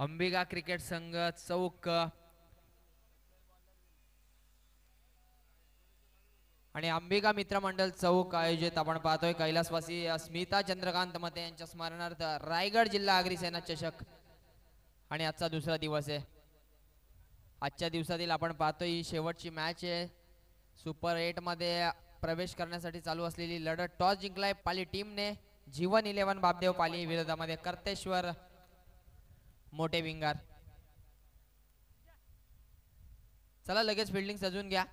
Ambika cricket संघ चौक आणि अंबिका मित्रमंडळ चौक आयोजित आपण पाहतोय कैलासवासी स्मिता चंद्रकांत मते यांच्या स्मरणार्थ रायगड जिल्हा अग्रिसेना चषक आणि आजचा दुसरा दिवस आहे। आजच्या दिवसातील आपण पाहतोय ही शेवटची मॅच आहे। सुपर 8 मध्ये प्रवेश करण्यासाठी चालू असलेली लढत टॉस जिंकलाय पाली टीमने। जीवन 11 बापदेव पाली विरोधामध्ये कर्तेश्वर मोठे विंगार। चला लगेच फिल्डिंग सजून घ्या।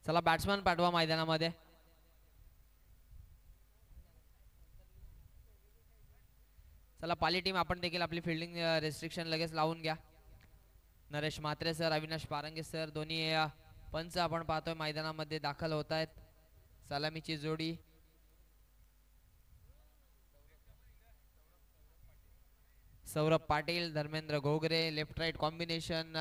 चला बॅट्समन पाठवा मैदानामध्ये। चला पाली टीम आपण देखील आपली फिल्डिंग रेस्ट्रिक्शन लगेच लावून घ्या। नरेश म्हात्रे सर, अविनाश पारंगे सर दोन्ही पंच आपण पाहतोय मैदानामध्ये दाखल होत आहेत। सलामीची जोडी Saurabh Patil, Dharmendra Ghogare, left right combination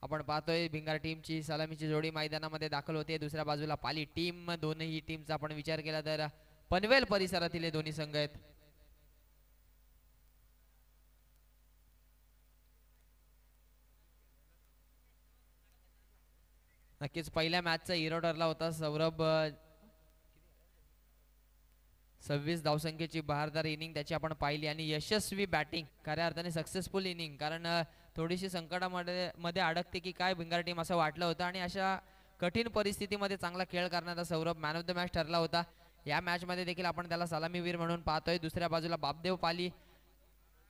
आपण पाहतोय। भिंगार टीमची सलामीची जोडी मैदानामध्ये दाखल होते। दुसऱ्या बाजूला पाली टीम, दोन्ही टीमचा आपण विचार केला तर पनवेल परिसरातील हे दोन्ही संघ आहेत। नक्कीच पहिल्या मॅचचा हिरो ठरला होता सौरभ। 26 धावसंख्येची बहारदार इनिंग त्याची आपण पाहिली आणि यशस्वी बॅटिंग, खऱ्या अर्थाने सक्सेसफुल इनिंग। कारण थोडीशी संकटामध्ये अडकते की काय भिंगार टीम असं वाटलं होतं आणि अशा कठीण परिस्थितीमध्ये चांगला खेळ करणारा Saurabh man of the match ठरला होता। या मॅचमध्ये देखील आपण त्याला सलामीवीर म्हणून पाहतोय। दुसऱ्या बाजूला बापदेव पाली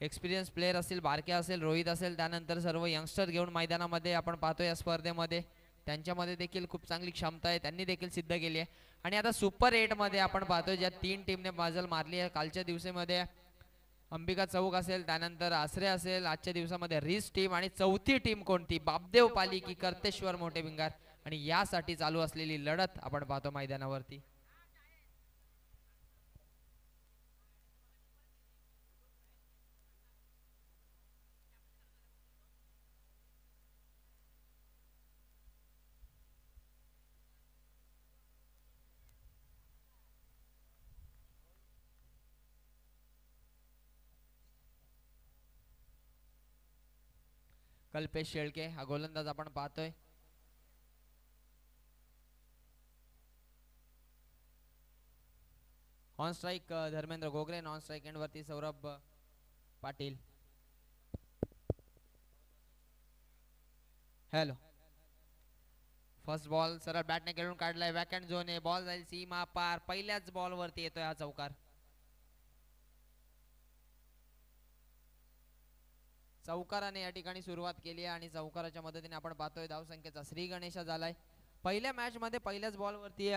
एक्सपिरियन्स प्लेयर असतील, बारके असेल, रोहित असेल, त्यानंतर सर्व यंगस्टर घेऊन मैदानामध्ये आपण पाहतोय या स्पर्धेमध्ये। त्यांच्यामध्ये देखील खूप चांगली क्षमता आहे, त्यांनी देखील सिद्ध केली आहे। आणि आता सुपर 8 मध्ये आपण पाहतोय ज्या तीन टीमने मजल मारली आहे कालच्या दिवसामध्ये, अंबिका चौक असेल, त्यानंतर आसरे असेल, आजच्या दिवसामध्ये रिस टीम आणि चौथी टीम कोणती, बापदेव पाली की कर्तेश्वर मोठे भिंगार, आणि यासाठी चालू असलेली लढत आपण पाहतो मैदानावरती। कल्पेश शेळके हा गोलंदाज आपण पाहतोय। On strike Dharmendra Ghogare, non strike end वरती Saurabh Patil. Hello, first ball सरळ बॅटने खेळून काढलाय, वॅकंट झोन आहे, बॉल जाईल सीमा पार, पहिल्याच बॉल वरती येतोय हा चौकार। चौकाराने या ठिकाणी सुरुवात केली आहे आणि चौकाराच्या मदतीने आपण पाहतोय धावसंख्येचा श्री गणेशा झालाय। पहिल्या मॅच मध्ये पहिल्याच बॉल वरती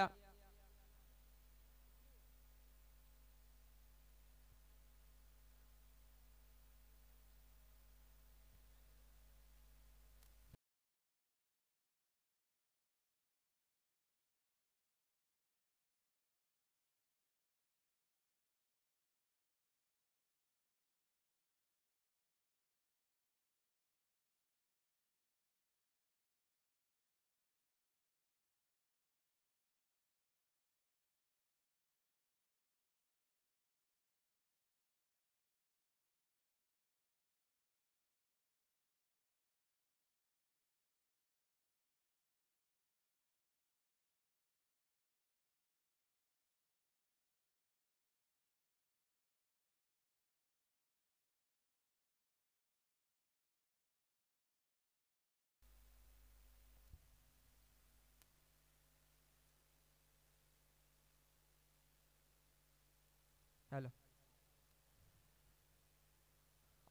हॅलो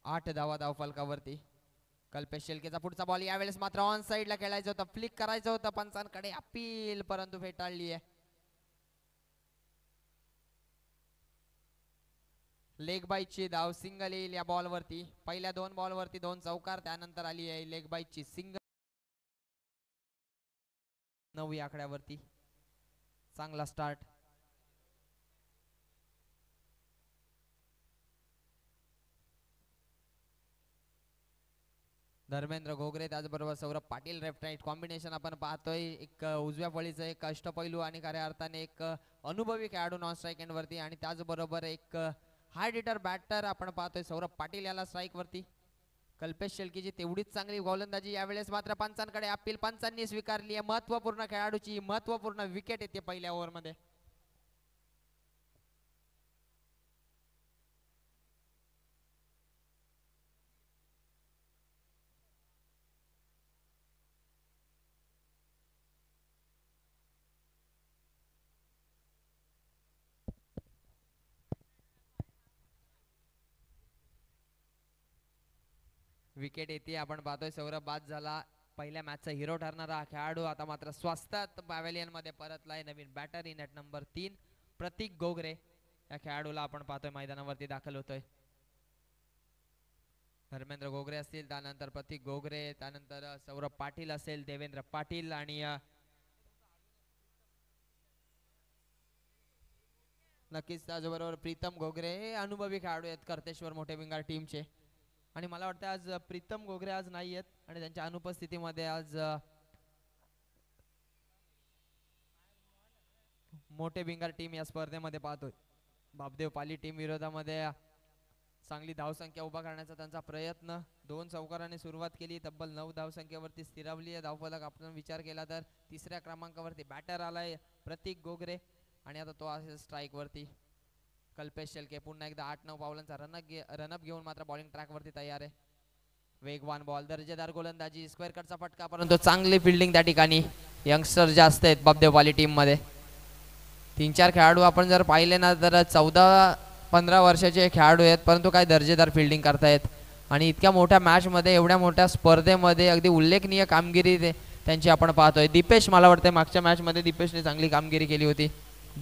8 धावा धावफलकावरती। कल्पेश शेळकेचा पुढचा बॉल, यावेळेस मात्र ऑन साइडला खेळायचं होतं, फ्लिक करायचं होतं, पंचांकडे अपील परंतु फेटाळली आहे। लेग बाईची धाव सिंगल येईल या बॉल वरती। पहिल्या 2 बॉल वरती 2 चौकार, त्यानंतर आली आहे लेग बाईची सिंगल। 9 या आकड्यावरती चांगला स्टार्ट. धर्मेंद्र घोगरे त्याचबरोबर Saurabh Patil left right combination आपण पाहतोय. एक उजव्या फळीचं एक अष्टपैलू आणि खऱ्या अर्थाने एक अनुभवी खेळाडू नॉन स्ट्राईक एंड वरती आणि त्याचबरोबर एक हार्ड हिटर बॅटर आपण पाहतोय सौरभ पाटील याला स्ट्राईक वरती. कल्पेश शेळकेची तेवढीच चांगली गोलंदाजी. यावेळेस मात्र पंचांकडे अपील पंचांनी स्वीकारली आहे. महत्वपूर्ण खेळाडूची महत्वपूर्ण विकेट येते पहिल्या ओव्हरमध्ये. विकेट येते आपण पाहतोय. सौरभ बाद झाला. पहिल्या मॅचचा हिरो ठरणारा खेळाडू आता मात्र स्वस्तात पॅव्हेलियन मध्ये परतलाय. नवीन बॅटर इन ॲट नंबर 3 प्रतीक घोगरे या खेळाडूला आपण पाहतोय मैदानावरती दाखल होतोय. धर्मेंद्र घोगरे असतील, त्यानंतर प्रतीक घोगरे, त्यानंतर सौरभ पाटील असेल, देवेंद्र पाटील आणि नक्कीच त्याचबरोबर प्रीतम घोगरे हे अनुभवी खेळाडू आहेत कर्तेश्वर मोठे भिंगार टीमचे. आणि मला वाटतं आज प्रीतम घोगरे आज नाही आहेत आणि त्यांच्या अनुपस्थितीमध्ये आज मोठे भिंगार टीम या स्पर्धेमध्ये पाहतोय. बापदेव पाली टीम विरोधामध्ये चांगली धावसंख्या उभा करण्याचा त्यांचा प्रयत्न. 2 चौकाराने सुरुवात केली, तब्बल 9 धावसंख्येवरती स्थिरावली आहे. धावफलक आपण विचार केला तर 3ऱ्या क्रमांकावरती बॅटर आलाय प्रतीक घोगरे आणि आता तो आहे स्ट्राईक वरती. कल्पेश शेळके पुन्हा एकदा 8-9 पावलांचा रनअप घेऊन मात्र बॉलिंग ट्रॅक वरती तयार आहे. वेगवान बॉल, दर्जेदार गोलंदाजी, स्क्वेअर कटचा फटका, परंतु चांगली फिल्डिंग त्या ठिकाणी. यंगस्टर जास्त आहेत बापदेव पाली टीम मध्ये. 3-4 खेळाडू आपण जर पाहिले ना तर 14-15 वर्षाचे खेळाडू आहेत, परंतु काय दर्जेदार फिल्डिंग करतायत आणि इतक्या मोठ्या मॅच मध्ये एवढ्या मोठ्या स्पर्धेमध्ये अगदी उल्लेखनीय कामगिरी त्यांची आपण पाहतोय. दीपेश, मला वाटतं मागच्या मॅच मध्ये दीपेशने चांगली कामगिरी केली होती.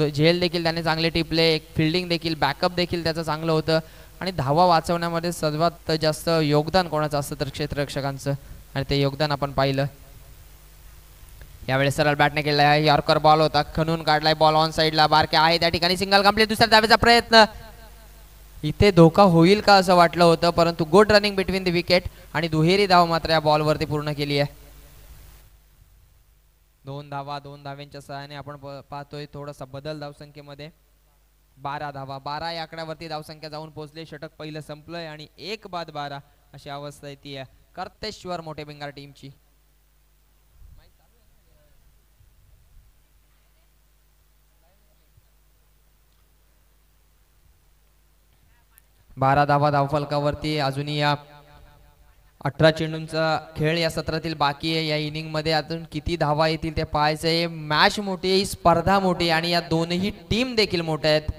झेल देखील त्याने चांगले टिपले, एक फिल्डिंग देखील, बॅकअप देखील त्याचं चांगलं होतं आणि धावा वाचवण्यामध्ये सर्वात जास्त योगदान कोणाचं असतं तर क्षेत्ररक्षकांचं आणि ते योगदान आपण पाहिलं. यावेळेस सरळ बॅटने केलेला आहे. यॉर्कर बॉल होता, खणून काढलाय बॉल ऑन साइडला. बारके आहे त्या ठिकाणी, सिंगल कंप्लीट. दुसऱ्या धावेचा प्रयत्न, इथे धोका होईल का असं वाटलं होतं, परंतु good running between the wicket आणि दुहेरी धाव मात्र या बॉलवरती पूर्ण केली आहे. 2 धावा, 2 धाव्यांच्या सहाय्याने आपण पाहतोय थोडासा बदल धावसंख्येमध्ये. 12 धावा, 12 या आकड्यावरती धावसंख्या जाऊन पोहोचले. षटक पहिलं संपलंय आणि 1 बाद 12 अशी अवस्था येते कर्तेश्वर मोठे भिंगार टीमची. बारा धावा धावफलकावरती. अजूनही या 18 चेंडूंचा खेळ या सत्रातील बाकी आहे. या इनिंग मध्ये अजून किती धावा येतील ते पाहायचंय. मॅच मोठी आहे, स्पर्धा मोठी आणि या दोनही टीम देखील मोठ्या आहेत.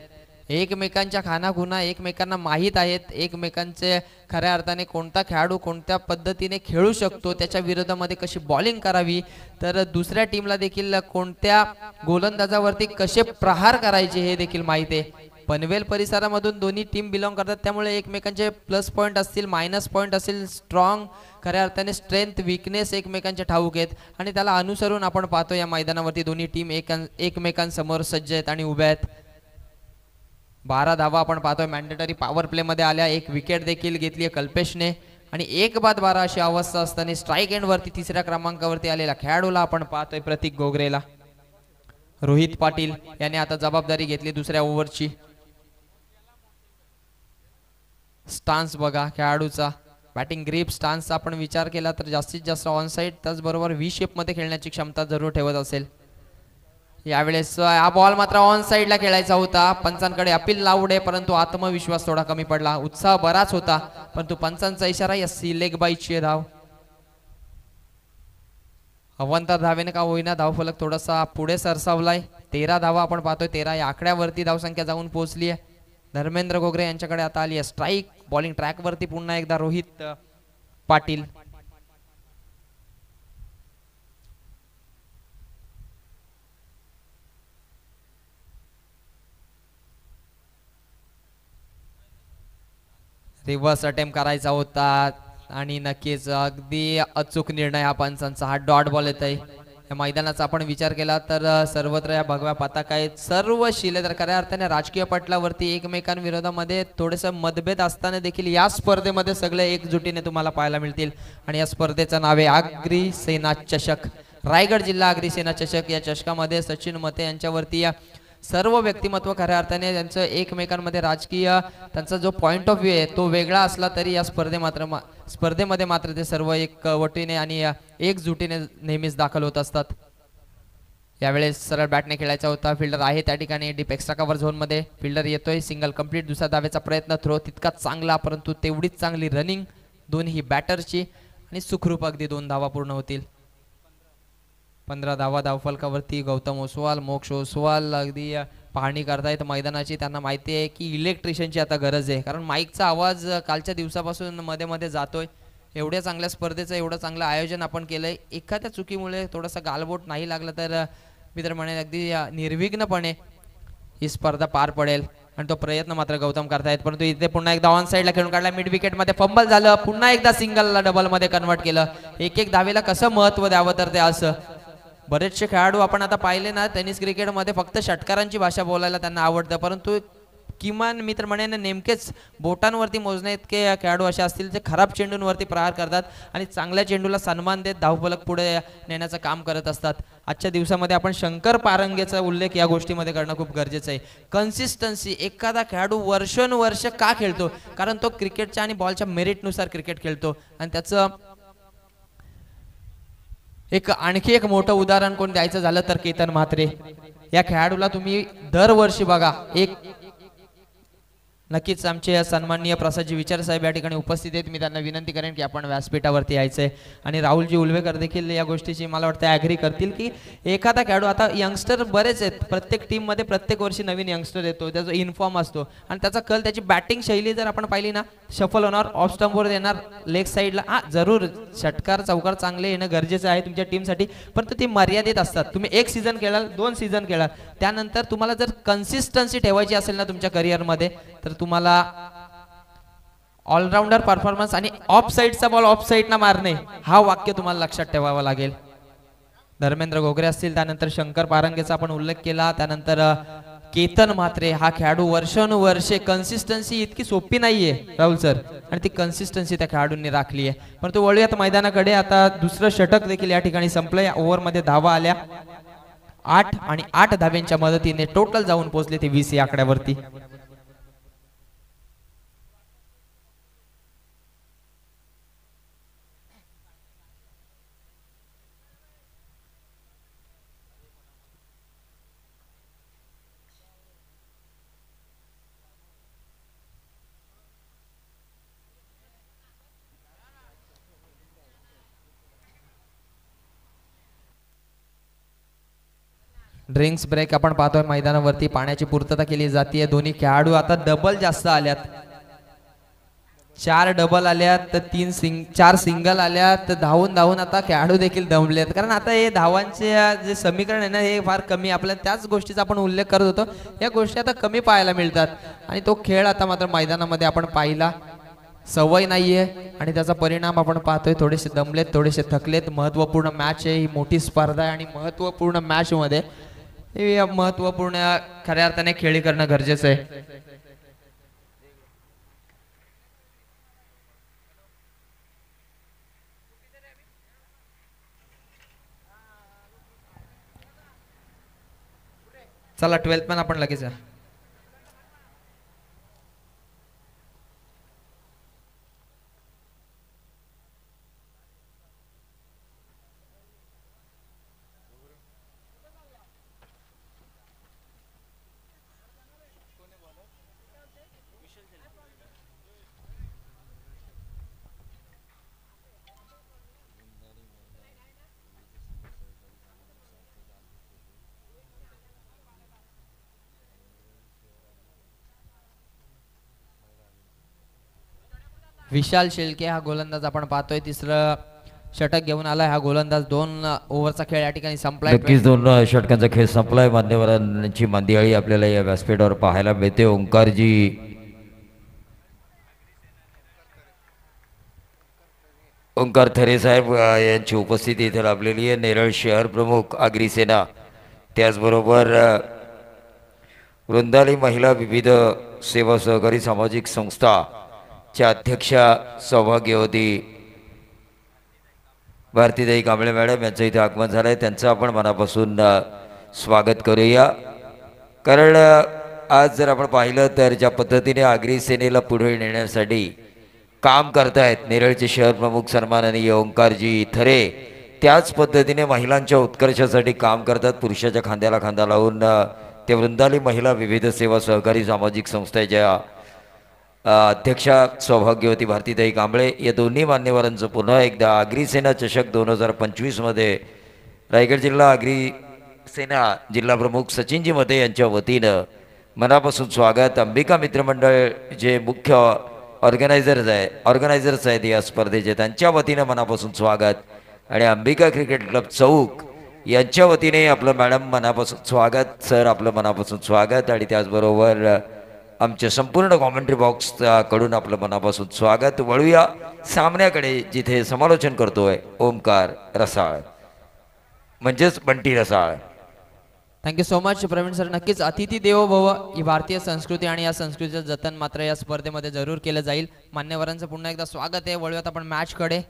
एकमेकांच्या खानाखुणा एकमेकांना माहीत आहेत. एकमेकांचे खऱ्या अर्थाने कोणता खेळाडू कोणत्या पद्धतीने खेळू शकतो, त्याच्या विरोधामध्ये कशी बॉलिंग करावी, तर दुसऱ्या टीमला देखील कोणत्या गोलंदाजावरती कसे प्रहार करायचे हे देखील माहित आहे. पनवेल परिसरामधून दोन्ही टीम बिलॉंग करतात, त्यामुळे एकमेकांचे प्लस पॉईंट असतील, मायनस पॉईंट असतील, स्ट्रॉंग खऱ्या अर्थाने स्ट्रेंथ वीकनेस एकमेकांचे ठाऊक आहेत आणि त्याला अनुसरून आपण पाहतो या मैदानावरती दोन्ही टीम एकमेकांसमोर सज्ज आहेत आणि उभ्या आहेत. 12 धावा आपण पाहतोय मॅन्डेटरी पॉवर प्ले मध्ये आल्या. 1 विकेट देखील घेतली कल्पेशने आणि 1 बाद 12 अशी अवस्था असताना स्ट्राईक एंड वरती 3ऱ्या क्रमांकावरती आलेला खेळाडूला आपण पाहतोय प्रतीक घोगरेला. रोहित पाटील याने आता जबाबदारी घेतली दुसऱ्या ओव्हरची. स्टान्स बघा खेळाडूचा, बॅटिंग ग्रीप स्टान्सचा आपण विचार केला तर जास्तीत जास्त ऑन साइड, त्याचबरोबर व्ही शेप मध्ये खेळण्याची क्षमता जरूर ठेवत असेल. यावेळेस हा बॉल मात्र ऑन साइडला खेळायचा होता. पंचांकडे अपील लावूड आहे, परंतु आत्मविश्वास थोडा कमी पडला. उत्साह बराच होता, परंतु पंचांचा इशारा या लेग बाईची धाव. अवंतर धावेने का होईना धावफलक थोडासा पुढे सरसावलाय. 13 धावा आपण पाहतोय. 13 या आकड्यावरती धावसंख्या जाऊन पोहोचली आहे. धर्मेंद्र घोगरे यांच्याकडे आता आली आहे स्ट्राईक. बॉलिंग ट्रॅक वरती पुन्हा एकदा रोहित पाटील. रिव्हर्स अटेम्प्ट करायचा होता आणि नक्कीच अगदी अचूक निर्णय हा पंचांचा. हा डॉट बॉल येत आहे. या मैदानाचा आपण विचार केला तर सर्वत्र या भगव्या पताका आहेत. सर्व शिलेदार खऱ्या अर्थाने राजकीय पटलावरती एकमेकांविरोधामध्ये थोडेसे मतभेद असताना देखील या स्पर्धेमध्ये सगळे एकजुटीने तुम्हाला पाहायला मिळतील. आणि या स्पर्धेचं नाव आहे आगरी सेना चषक. रायगड जिल्हा आगरी सेना चषक. या चषकामध्ये सचिन मते यांच्यावरती या सर्व व्यक्तिमत्व खऱ्या अर्थाने त्यांचं एकमेकांमध्ये राजकीय त्यांचा जो पॉइंट ऑफ व्ह्यू आहे तो वेगळा असला तरी या स्पर्धेमध्ये मात्र ते सर्व एक वटीने आणि एकजुटीने नेहमीच दाखल होत असतात. यावेळेस सरळ बॅटने खेळायचा होता. फिल्डर आहे त्या ठिकाणी डीप एक्स्ट्रा कव्हर झोनमध्ये. फिल्डर येतोय, सिंगल कंप्लीट. दुसरा धावेचा प्रयत्न, थ्रो तितकाच चांगला परंतु तेवढीच चांगली रनिंग दोन्ही बॅटरची आणि सुखरूप अगदी 2 धावा पूर्ण होतील. 15 धावा धावफलकावरती. गौतम ओसवाल, मोक्ष ओसवाल अगदी पाहणी करतायत मैदानाची. त्यांना माहिती आहे की इलेक्ट्रिशियनची आता गरज आहे, कारण माईकचा आवाज कालच्या दिवसापासून मध्ये मध्ये जातोय. एवढ्या चांगल्या स्पर्धेचं एवढं चांगलं आयोजन आपण केलंय, एखाद्या चुकीमुळे थोडासा गालबोट नाही लागला तर मित्र म्हणे अगदी निर्विघ्नपणे ही स्पर्धा पार पडेल. आणि तो प्रयत्न मात्र गौतम करतायत, परंतु इथे पुन्हा एकदा ऑन साईडला खेळून काढला. मिड विकेटमध्ये फंबल झालं. पुन्हा एकदा सिंगलला डबलमध्ये कन्वर्ट केलं. एक धावेला कसं महत्त्व द्यावं तर ते असं. बरेचसे खेळाडू आपण आता पाहिले ना, टेनिस क्रिकेटमध्ये फक्त षटकारांची भाषा बोलायला त्यांना आवडतं, परंतु किमान मित्र म्हणेन नेमकेच बोटांवरती मोजणे इतके खेळाडू असे असतील जे खराब चेंडूंवरती प्रहार करतात आणि चांगल्या चेंडूला सन्मान देत धावफलक पुढे नेण्याचं काम करत असतात. आजच्या दिवसामध्ये आपण शंकर पारंगेचा उल्लेख या गोष्टीमध्ये करणं खूप गरजेचं आहे. कन्सिस्टन्सी. एखादा खेळाडू वर्षानुवर्ष का खेळतो, कारण तो क्रिकेटच्या आणि बॉलच्या मेरिटनुसार क्रिकेट खेळतो. आणि त्याचं आणखी एक मोठं उदाहरण कोण द्यायचं झालं तर केतन म्हात्रे. या खेळाडूला तुम्ही दरवर्षी बघा. नक्कीच आमचे सन्माननीय प्रसादजी विचार साहेब या ठिकाणी उपस्थित आहेत. मी त्यांना विनंती करेन की आपण व्यासपीठावरती यायचंय. आणि राहुलजी उलवेकर देखील या गोष्टीची मला वाटतं ॲग्री करतील की एखादा खेळाडू, आता यंगस्टर बरेच आहेत प्रत्येक टीममध्ये, प्रत्येक वर्षी नवीन यंगस्टर येतो, त्याचा इन्फॉर्म असतो आणि त्याचा कल, त्याची बॅटिंग शैली जर आपण पाहिली ना, शफल होणार, ऑफ स्टंपवर येणार, लेग साईडला. जरूर षटकार चौकार चांगले येणं गरजेचं आहे तुमच्या टीमसाठी, परंतु ती मर्यादित असतात. तुम्ही 1 सीझन खेळाल, 2 सीझन खेळाल, त्यानंतर तुम्हाला जर कन्सिस्टन्सी ठेवायची असेल ना तुमच्या करिअरमध्ये, तर तुम्हाला ऑलराऊंडर परफॉर्मन्स आणि ऑफ साईडचा बॉल ऑफ साईडना मारणे हा वाक्य तुम्हाला लक्षात ठेवावा लागेल. धर्मेंद्र घोगरे असतील, त्यानंतर शंकर पारंगेचा आपण उल्लेख केला, त्यानंतर केतन म्हात्रे. हा खेळाडू वर्षानुवर्षे, कन्सिस्टन्सी इतकी सोपी नाहीये राहुल सर, आणि ती कन्सिस्टन्सी त्या खेळाडूंनी राखली आहे. परंतु वळूयात मैदानाकडे. आता दुसरं षटक देखील या ठिकाणी संपलं. या ओव्हरमध्ये धावा आल्या 8 आणि 8 धाव्यांच्या मदतीने टोटल जाऊन पोहोचले ते 20 या आकड्यावरती. ड्रिंक्स ब्रेक आपण पाहतोय मैदानावरती. पाण्याची पूर्तता केली जाते. दोन्ही खेळाडू आता डबल जास्त आल्यात. 4 डबल आल्यात तर 4 सिंगल आल्यात. धावून धावून आता खेळाडू देखील दमलेत, कारण आता हे धावांचे जे समीकरण आहे ना, हे फार कमी. आपल्याला त्याच गोष्टीचा आपण उल्लेख करत होतो, या गोष्टी आता कमी पाहायला मिळतात. आणि तो खेळ आता मात्र मैदानामध्ये आपण पाहिला. सवय नाहीये आणि त्याचा परिणाम आपण पाहतोय. थोडेसे दमलेत, थोडेसे थकलेत. महत्वपूर्ण मॅच आहे ही, मोठी स्पर्धा आहे आणि महत्वपूर्ण मॅच मध्ये महत्वपूर्ण खऱ्या अर्थाने खेळी करणं गरजेचं आहे. चला 12th मॅन आपण लगेच. विशाल शेळके हा गोलंदाज आपण पाहतोय. तिसरं षटक घेऊन आलाय हा गोलंदाज. 2 ओव्हरचा खेळ या ठिकाणी संपलाय. नक्कीच 2 षटकांचा खेळ संपलाय. मान्यवरांची मंदिळी आपल्याला या व्यासपीठावर पाहायला मिळते. ओंकारजी ओंकार थरे साहेब यांची उपस्थिती इथे लाभलेली आहे. नेरळ शहर प्रमुख आगरी सेना, त्याचबरोबर वृंदाली महिला विविध सेवा सहकारी सामाजिक संस्थाच्या अध्यक्षा सौभाग्यवती भारतीताई कांबळे मॅडम यांचं इथे आगमन झालं आहे. त्यांचं आपण मनापासून स्वागत करूया. कारण आज जर आपण पाहिलं तर ज्या पद्धतीने आगरी सेनेला पुढे नेण्यासाठी काम करतायत नेरळचे शहर प्रमुख सन्माननीय ओंकारजी थरे, त्याच पद्धतीने महिलांच्या उत्कर्षासाठी काम करतात. पुरुषाच्या खांद्याला खांदा लावून ते वृंदाली महिला विविध सेवा सहकारी सामाजिक संस्थेच्या अध्यक्षा सौभाग्यवती भारतीताई कांबळे या दोन्ही मान्यवरांचं पुन्हा एकदा आगरी सेना चषक 2025मध्ये रायगड जिल्हा आगरी सेना जिल्हा प्रमुख सचिनजी मते यांच्या वतीनं मनापासून स्वागत. अंबिका मित्रमंडळ जे मुख्य ऑर्गनायझर्स आहेत या स्पर्धेचे, त्यांच्या वतीनं मनापासून स्वागत. आणि अंबिका क्रिकेट क्लब चौक यांच्या वतीने आपलं मॅडम मनापासून स्वागत, सर आपलं मनापासून स्वागत. आणि त्याचबरोबर आमच्या संपूर्ण कॉमेंट्री बॉक्स कडून आपलं मनापासून स्वागत. वळूया सामन्याकडे, जिथे समालोचन करतोय ओमकार रसाळ म्हणजेच Bunty Rasal. Thank you so much Praveen sir. नक्कीच अतिथी देवो भव ही भारतीय संस्कृती आणि या संस्कृतीचं जतन मात्र या स्पर्धेमध्ये जरूर केलं जाईल. मान्यवरांचं पुन्हा एकदा स्वागत आहे. वळूयात आपण मॅचकडे.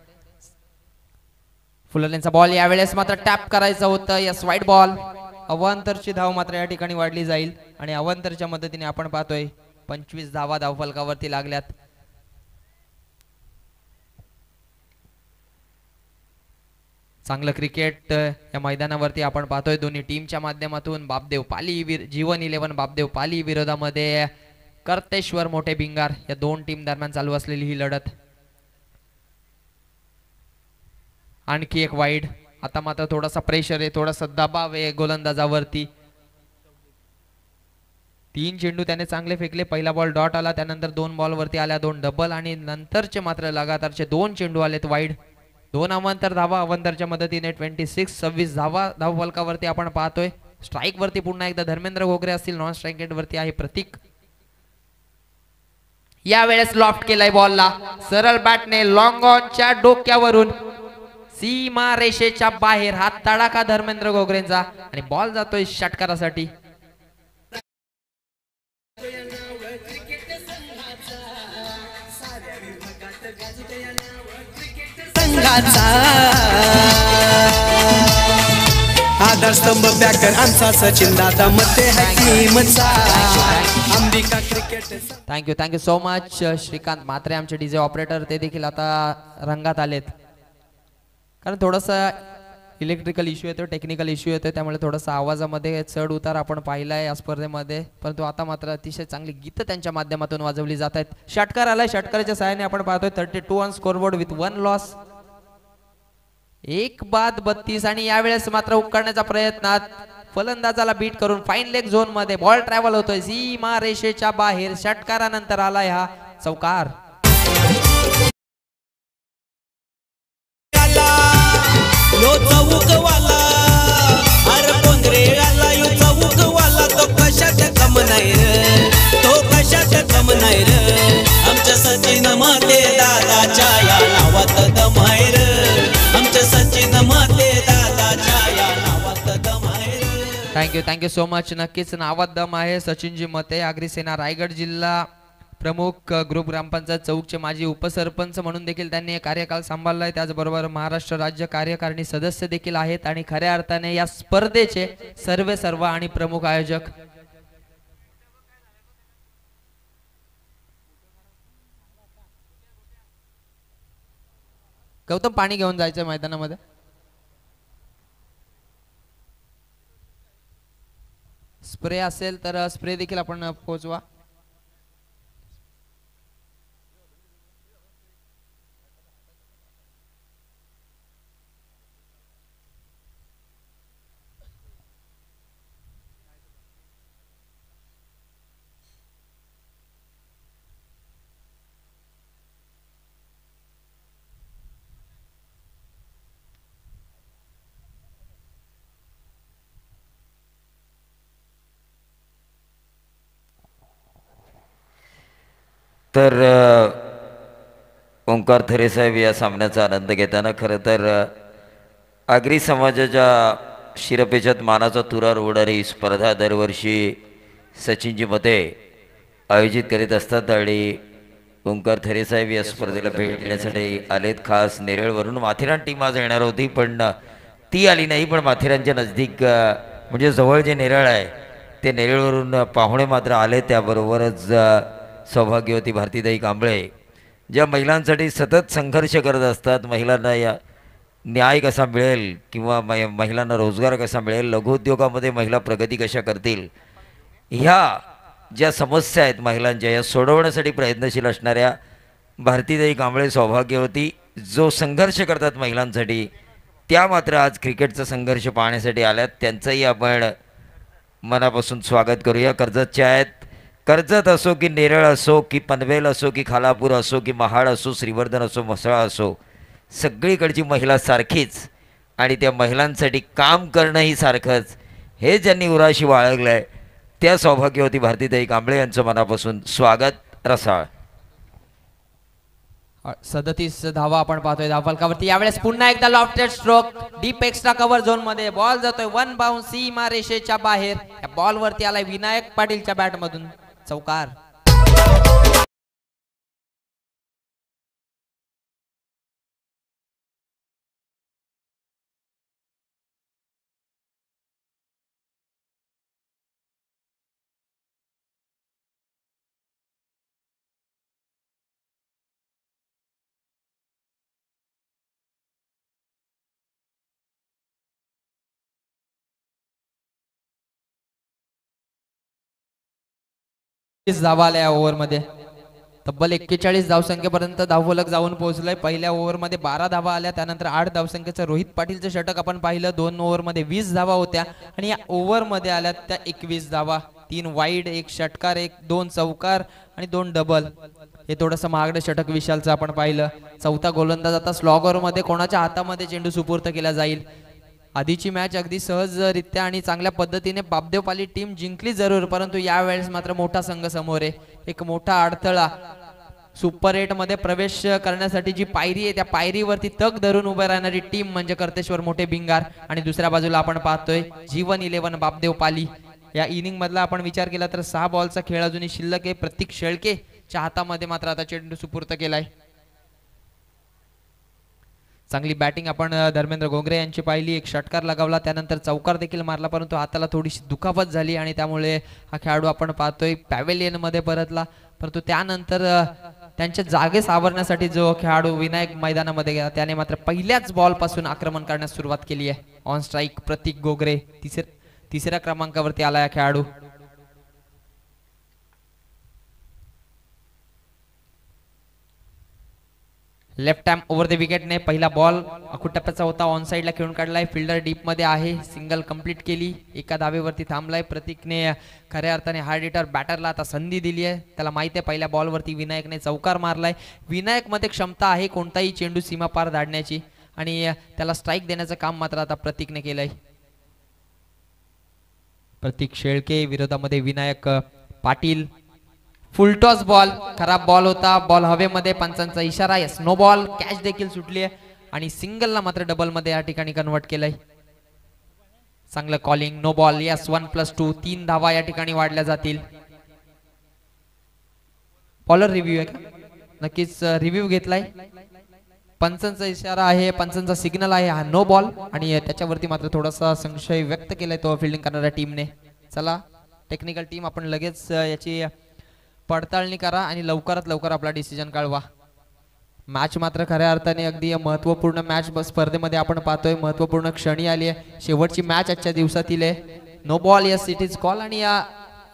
फुललेंचा बॉल यावेळेस मात्र टॅप करायचं होतं. यस, वाईट बॉल. अवांतरची धाव मात्र या ठिकाणी वाढली जाईल आणि अवांतरच्या मदतीने आपण पाहतोय 25 धावा धावफलकावरती लागल्यात. चांगलं क्रिकेट या मैदानावरती आपण पाहतोय दोन्ही टीमच्या माध्यमातून. बापदेव पाली जीवन 11 बापदेव पाली विरोधामध्ये कर्तेश्वर मोठे भिंगार या दोन टीम दरम्यान चालू असलेली ही लढत. आणखी एक वाईड. आता मात्र थोडासा प्रेशर आहे, थोडासा दबाव आहे गोलंदाजावरती. 3 चेंडू त्याने चांगले फेकले. पहिला बॉल डॉट आला, त्यानंतर 2 बॉलवरती आल्या 2 डबल आणि नंतरचे मात्र लगातारचे 2 चेंडू आलेत वाईड. 2 अवांतर धावा अवांतरच्या मदतीने 26 धावा धावफलकावरती आपण पाहतोय. स्ट्राईक वरती पुन्हा एकदा धर्मेंद्र घोगरे असतील, नॉन स्ट्राईक रेट वरती आहे प्रतीक. यावेळेस लॉफ्ट केलाय बॉलला सरळ बॅटने लॉंग ऑनच्या डोक्यावरून सीमा रेषेच्या बाहेर. हा तडाखा धर्मेंद्र घोगरेंचा आणि बॉल जातोय षटकारासाठी. आधारस्तंभ पॅकर आमचा सचिन दादा मध्ये टीमचा Ambika cricket. Thank you so much Shrikant Mhatre आमचे डीजे ऑपरेटर, ते देखील आता रंगात आलेत. कारण थोडासा इलेक्ट्रिकल इश्यू येतो, टेक्निकल इश्यू येतो, त्यामुळे थोडासा आवाजामध्ये चढ उतार आपण पाहिलाय या स्पर्धेमध्ये. परंतु आता मात्र अतिशय चांगली गीतं त्यांच्या माध्यमातून वाजवली जात आहेत. षटकार आलाय, षटकाराच्या सहाय्याने आपण पाहतोय 32 ऑन स्कोरबोर्ड विथ 1 लॉस. 1 बाद 32 आणि यावेळेस मात्र उकळण्याचा प्रयत्नात फलंदाजाला बीट करून फाईन लेग झोन मध्ये बॉल ट्रॅव्हल होतोय सीमा रेषेच्या बाहेर. षटकारानंतर आलाय हा चौकार. आमच्या सचिन मते दादाच्या या नावात दमायर. आमच्या सचिन मते दादाच्या या नावात दमायर. Thank you so much. नक्कीच नावात दम आहे. सचिनजी मते आगरी सेना रायगड जिल्हा प्रमुख, ग्रुप ग्रामपंचायत चौकचे माजी उपसरपंच म्हणून देखील त्यांनी कार्यकाल सांभाळलाय. त्याचबरोबर महाराष्ट्र राज्य कार्यकारिणी सदस्य देखील आहेत आणि खऱ्या अर्थाने या स्पर्धेचे सर्व आणि प्रमुख आयोजक. गौतम पाणी घेऊन जायचंय मैदानामध्ये. स्प्रे असेल तर स्प्रे देखील आपण पोहोचवा. तर ओंकार थरे साहेब या सामन्याचा आनंद घेताना खरं तर आगरी समाजाच्या शिरपेचात मानाचा तुरा रोवणारी ही स्पर्धा दरवर्षी सचिनजी मते आयोजित करीत असतात आणि ओंकार थरे साहेब या स्पर्धेला भेट देण्यासाठी आलेत. खास नेरळवरून माथेरान टीम आज येणार होती पण ती आली नाही. पण माथेरानच्या नजदीक म्हणजे जवळ जे नेरळ आहे ते नेरळवरून पाहुणे मात्र आले. त्याबरोबरच सौभाग्यवती भारतीताई कांबळे ज्या महिलांसाठी सतत संघर्ष करत असतात. महिलांना या न्याय कसा मिळेल किंवा महिलांना रोजगार कसा मिळेल, लघुउद्योगामध्ये महिला प्रगती कशा करतील, ह्या ज्या समस्या आहेत महिलांच्या या सोडवण्यासाठी प्रयत्नशील असणाऱ्या भारतीताई कांबळे सौभाग्यवती जो संघर्ष करतात महिलांसाठी, त्या मात्र आज क्रिकेटचा संघर्ष पाहण्यासाठी आल्यात. त्यांचंही आपण मनापासून स्वागत करूया. कर्जतच्या आहेत. कर्जत असो की नेरळ असो की पनवेल असो की खालापूर असो की महाड असो, श्रीवर्धन असो, म्हसळा असो, सगळीकडची महिला सारखीच आणि त्या महिलांसाठी काम करणंही सारखंच, हे ज्यांनी उराशी बाळगलं आहे त्या सौभाग्यवती भारतीताई कांबळे यांचं मनापासून स्वागत. रसाळ 37 धावा आपण पाहतोय धावफलकावरती. यावेळेस पुन्हा एकदा lofted stroke deep extra cover zone मध्ये बॉल जातोय वन बाउन्स सीमा रेषेच्या बाहेर. या बॉल वरती आलाय विनायक पाटीलच्या बॅट मधून चौकार. धावा आल्या ओव्हर मध्ये. तब्बल 41 धावसंख्येपर्यंत धावफलक जाऊन पोहोचलंय. पहिल्या ओव्हर मध्ये 12 धावा आल्या. त्यानंतर 8 धावसंख्येचं रोहित पाटीलचं षटक आपण पाहिलं. 2 ओव्हर मध्ये 20 धावा होत्या आणि या ओव्हर मध्ये आल्या त्या 21 धावा. 3 वाईड, 1 षटकार, 2 चौकार आणि 2 डबल. हे थोडंसं महागडं षटक विशालचं आपण पाहिलं. चौथा गोलंदाज आता स्लॉगर मध्ये कोणाच्या हातामध्ये चेंडू सुपूर्त केला जाईल. आधीची मॅच अगदी सहजरित्या आणि चांगल्या पद्धतीने बापदेवपाली टीम जिंकली जरूर, परंतु यावेळेस मात्र मोठा संघ समोर आहे. एक मोठा अडथळा. सुपर 8 मध्ये प्रवेश करण्यासाठी जी पायरी आहे त्या पायरीवरती तग धरून उभे राहणारी टीम म्हणजे कर्तेश्वर मोठे भिंगार. आणि दुसऱ्या बाजूला आपण पाहतोय जीवन 11 बापदेवपाली. या इनिंग मधला आपण विचार केला तर 6 बॉलचा खेळ अजूनही शिल्लक आहे. प्रतीक शेळकेच्या हातामध्ये मात्र आता चेंडू सुपूर्त केलाय. चांगली बॅटिंग आपण धर्मेंद्र गोगरे यांची पाहिली. 1 षटकार लगावला, त्यानंतर चौकार देखील मारला, परंतु हाताला थोडीशी दुखापत झाली आणि त्यामुळे हा खेळाडू आपण पाहतोय पॅव्हेलियन मध्ये परतला. परंतु त्यानंतर त्यांच्या जागे सावरण्यासाठी जो खेळाडू विनायक मैदानामध्ये गेला त्याने मात्र पहिल्याच बॉल पासून आक्रमण करण्यास सुरुवात केली आहे. ऑन स्ट्राईक प्रतीक गोगरे तिसऱ्या क्रमांकावरती आला या खेळाडू. लेफ्ट हँड ओव्हर द विकेटने पहिला बॉल अकुटप्प्याचा होता. ऑन साइडला खेळून काढलाय. फिल्डर डीप मध्ये आहे. सिंगल कंप्लीट केली. एका धावेवरती थांबलाय. प्रतीकने खऱ्या अर्थाने हार्ड हिटर बॅटरला आता संधी दिली आहे. त्याला माहिती आहे पहिल्या बॉलवरती विनायकने चौकार मारलाय. विनायक मध्ये क्षमता आहे कोणताही चेंडू सीमा पार धाडण्याची आणि त्याला स्ट्राईक देण्याचं काम मात्र आता प्रतीकने केलंय. प्रतीक शेळके विरोधामध्ये विनायक पाटील. फुल टॉस बॉल, खराब बॉल होता. बॉल हवेमध्ये, पंचांचा इशारा. Yes no ball. कॅच देखील सुटली आहे आणि सिंगलला मात्र डबल मध्ये या ठिकाणी कन्वर्ट केलंय. चांगलं कॉलिंग. No ball. यस 1+2. 3 धावा या ठिकाणी वाढल्या जातील. बॉलर रिव्ह्यू आहे का? नक्कीच रिव्ह्यू घेतलाय. पंचांचा इशारा आहे, पंचांचा सिग्नल आहे. हा नो बॉल आणि त्याच्यावरती मात्र थोडासा संशय व्यक्त केलाय तो फिल्डिंग करणाऱ्या टीमने. चला टेक्निकल टीम आपण लगेच याची पडताळणी करा आणि लवकरात लवकर आपला डिसिजन कळवा. मॅच मात्र खऱ्या अर्थाने अगदी महत्वपूर्ण मॅच स्पर्धेमध्ये आपण पाहतोय. महत्वपूर्ण क्षणी आली आहे. शेवटची मॅच आजच्या दिवसातील आहे. No ball. Yes it is call. आणि या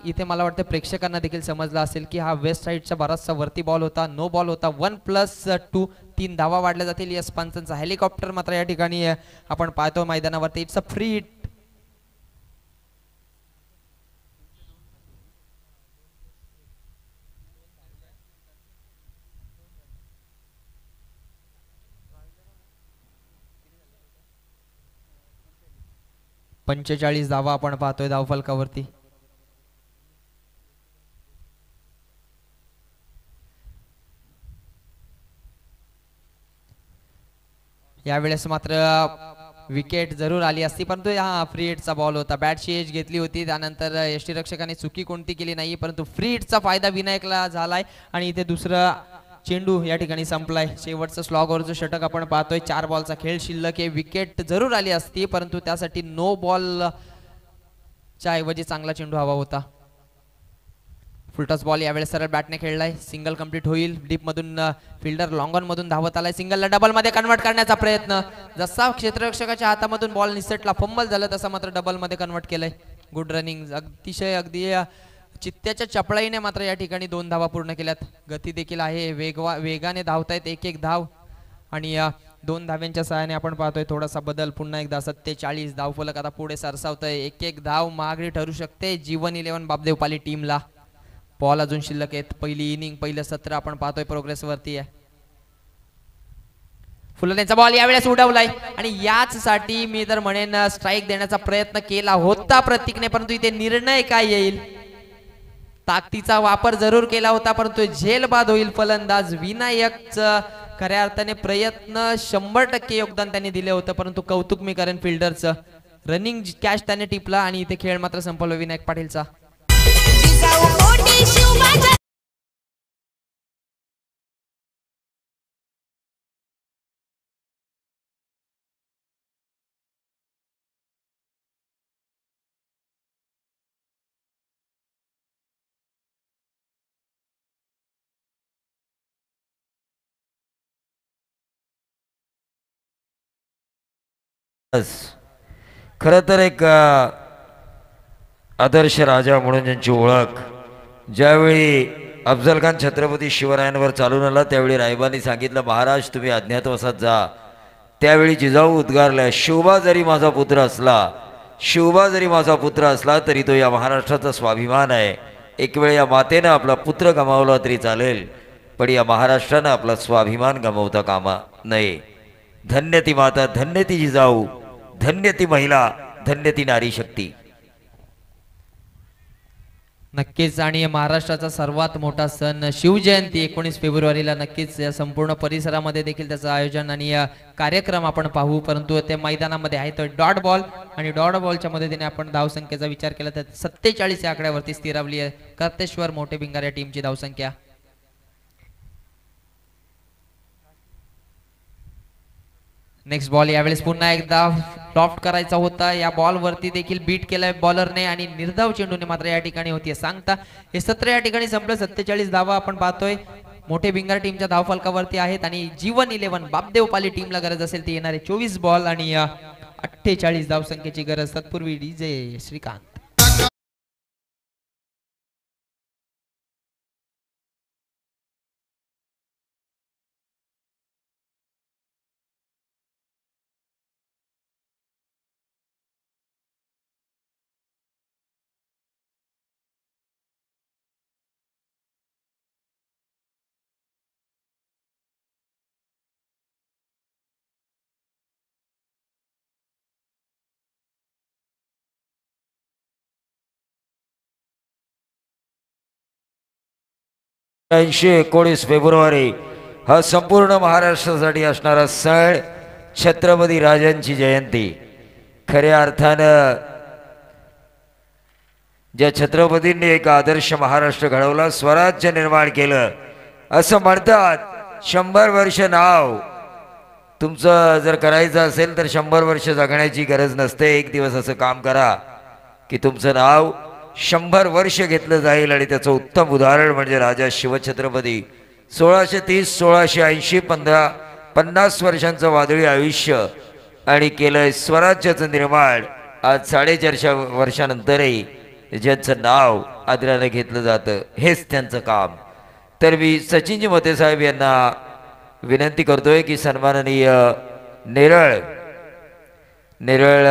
इथे मला वाटतं प्रेक्षकांना देखील समजलं असेल की हा वेस्ट साइडचा बराचसा वरती बॉल होता. नो बॉल होता. 1+2. 3 धावा वाढल्या जातील. यस पंचांचा हेलिकॉप्टर मात्र या ठिकाणी आपण पाहतो मैदानावरती. It's a free hit. पंचेचाळीस धावा आपण पाहतोय धावफलकावरती. यावेळेस मात्र विकेट जरूर आली असती, परंतु हा फ्री हिटचा बॉल होता. बॅटची एज घेतली होती, त्यानंतर यष्टीरक्षकाने चुकी कोणती केली नाही, परंतु फ्री हिटचा फायदा विनायकला झालाय आणि इथे दुसरा चेंडू या ठिकाणी संपलाय. शेवटचं स्लॉगवरचं षटक आपण पाहतोय. 4 बॉलचा खेळ शिल्लक आहे. विकेट जरूर आली असती, परंतु त्यासाठी नो बॉल च्या ऐवजी चांगला चेंडू हवा होता. फुलटॉस बॉल यावेळेस सरळ बॅटने खेळलाय. सिंगल कंप्लीट होईल. डीप मधून फिल्डर लॉंग ऑन मधून धावत आलाय. सिंगलला डबल मध्ये कन्वर्ट करण्याचा प्रयत्न. जसा क्षेत्ररक्षकाच्या हातामधून बॉल निसटला, फंबल झालं, तसा मात्र डबल मध्ये कन्वर्ट केलंय. Good running. अतिशय अगदी चित्त्याच्या चपळाईने मात्र या ठिकाणी 2 धावा पूर्ण केल्यात. गती देखील आहे. वेगाने धावतायत. एक धाव आणि 2 धाव्यांच्या सहाय्याने आपण पाहतोय थोडासा बदल. पुन्हा एकदा 47 धावफलक आता पुढे सरसावतोय. एक धाव महागडी ठरू शकते जीवन 11 बापदेव पाली टीमला. बॉल अजून शिल्लक आहेत. पहिली इनिंग, पहिलं सत्र आपण पाहतोय प्रोग्रेस वरती आहे. फुलनेचा बॉल यावेळेस उडवलाय आणि याच साठी मी तर म्हणेन स्ट्राईक देण्याचा प्रयत्न केला होता प्रतीकने, परंतु इथे निर्णय काय येईल. ताकदीचा वापर जरूर केला होता, परंतु झेल बाद होईल. फलंदाज विनायकचं खऱ्या अर्थाने प्रयत्न 100% योगदान त्यांनी दिले होतं, परंतु कौतुक मी करेन फिल्डरचं. रनिंग कॅच त्याने टिपला आणि इथे खेळ मात्र संपवला विनायक पाटीलचा. खरं तर एक आदर्श राजा म्हणून ज्यांची ओळख ज्यावेळी अफजल खान छत्रपती शिवरायांवर चालून आला, त्यावेळी रायबांनी सांगितलं, महाराज तुम्ही अज्ञातवासात जा. त्यावेळी जिजाऊ उद्गारल्या, शिवबा जरी माझा पुत्र असला, शिवबा जरी माझा पुत्र असला तरी तो या महाराष्ट्राचा स्वाभिमान आहे. एक वेळ या मातेनं आपला पुत्र गमावला तरी चालेल, पण या महाराष्ट्रानं आपला स्वाभिमान गमावता कामा नये. धन्य ती माता, धन्य ती जिजाऊ, धन्य ती महिला, धन्य ती नारी शक्ती. नक्कीच. आणि महाराष्ट्राचा सर्वात मोठा सण शिवजयंती 19 फेब्रुवारीला नक्कीच या संपूर्ण परिसरामध्ये देखील त्याचं आयोजन आणि कार्यक्रम आपण पाहू, परंतु त्या मैदानामध्ये आहे तो डॉट बॉल आणि डॉट बॉलच्या मदतीने आपण धावसंख्येचा विचार केला तर 47 या आकड्यावरती स्थिरावली आहे कर्तेश्वर मोठे भिंगार या टीमची धावसंख्या. नेक्स्ट बॉल यावेळेस पुन्हा एकदा लॉफ्ट करायचा होता. या बॉल वरती देखील बीट केलाय बॉलरने आणि निर्धाव चेंडूने मात्र या ठिकाणी होती सांगता. हे सत्र या ठिकाणी संपलं. 47 धावा आपण पाहतोय मोठे भिंगार टीमच्या धावफलकावरती आहेत आणि जीवन 11 बापदेव पाली टीमला गरज असेल ती येणारे 24 बॉल आणि 48 धावसंख्येची गरज. तत्पूर्वी डीजे श्रीकांत. ऐंशी 19 फेब्रुवारी हा संपूर्ण महाराष्ट्रासाठी असणारा सण, छत्रपती राजांची जयंती. खऱ्या अर्थानं ज्या छत्रपतींनी एक आदर्श महाराष्ट्र घडवला, स्वराज्य निर्माण केलं, असं म्हणतात 100 वर्ष नाव तुमचं जर करायचं असेल तर 100 वर्ष जगण्याची गरज नसते. एक दिवस असं काम करा की तुमचं नाव 100 वर्ष घेतलं जाईल. आणि त्याचं उत्तम उदाहरण म्हणजे राजा शिवछत्रपती. 1630-1680 50 वर्षांचं वादळी आयुष्य आणि केलंय स्वराज्याचं निर्माण. आज 450 वर्षानंतरही ज्यांचं नाव आदराने घेतलं जातं हेच त्यांचं काम. तर मी सचिनजी मते साहेब यांना विनंती करतोय की सन्माननीय नेरळ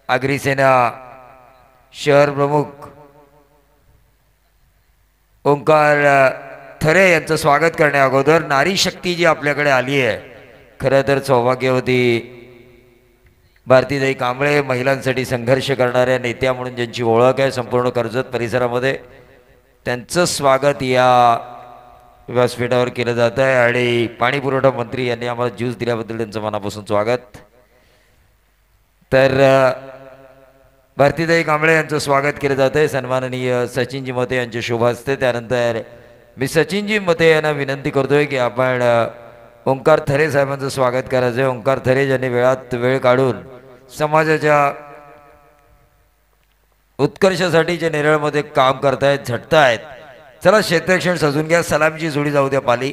आगरीसेना शहर प्रमुख ओंकार थरे यांचं स्वागत करण्या अगोदर नारी शक्ती जी आपल्याकडे आली आहे, खरं तर सौभाग्यवती भारतीताई कांबळे, महिलांसाठी संघर्ष करणाऱ्या नेत्या म्हणून ज्यांची ओळख आहे संपूर्ण कर्जत परिसरामध्ये, त्यांचं स्वागत या व्यासपीठावर केलं जात आहे आणि पाणी पुरवठा मंत्री यांनी आम्हाला ज्यूस दिल्याबद्दल त्यांचं मनापासून स्वागत. तर भारतीताई कांबळे यांचं स्वागत केलं जातं आहे. सन्माननीय सचिनजी मते यांचे शुभ हस्ते. त्यानंतर मी सचिनजी मते यांना विनंती करतोय की आपण ओंकार थरे साहेबांचं स्वागत करायचं आहे. ओंकार थरे ज्यांनी वेळात वेळ काढून समाजाच्या उत्कर्षासाठी जे नेरळमध्ये काम करतायत, झटतायत. चला क्षेत्ररक्षण सजून घ्या. सलामीची जोडी जाऊ द्या पाली.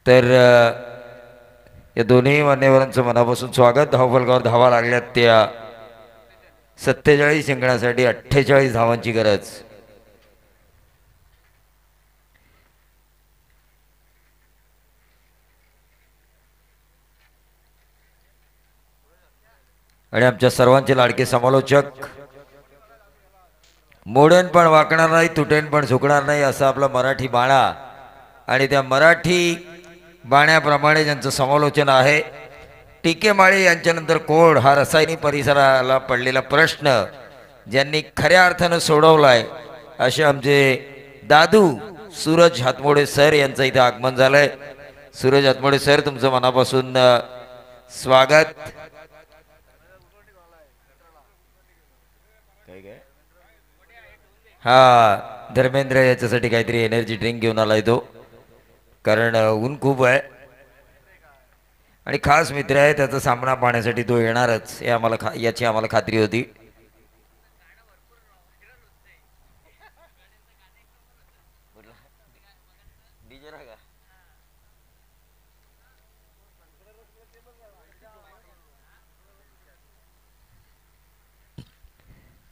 तर या दोन्ही मान्यवरांचं मनापासून स्वागत. धावफलकावर धावा लागल्यात त्या 47 जिंकण्यासाठी 48 धावांची गरज. आणि आमच्या सर्वांचे लाडके समालोचक, मोडेन पण वाकणार नाही, तुटेन पण झुकणार नाही, असं आपला मराठी बाणा आणि त्या मराठी बाण्याप्रमाणे ज्यांचं समालोचन आहे. टीके माळी यांच्यानंतर कोण हा रसायनी परिसराला पडलेला प्रश्न ज्यांनी खऱ्या अर्थानं सोडवलाय असे आमचे दादू सूरज हातमोडे सर यांचं इथे आगमन झालंय. सूरज हातमोडे सर, तुमचं मनापासून स्वागत. हा धर्मेंद्र याच्यासाठी काहीतरी एनर्जी ड्रिंक घेऊन आलाय तो, कारण ऊन खूप आहे आणि खास मित्र आहे. त्याचा सामना पाहण्यासाठी तो येणारच हे आम्हाला याची आम्हाला खात्री होती.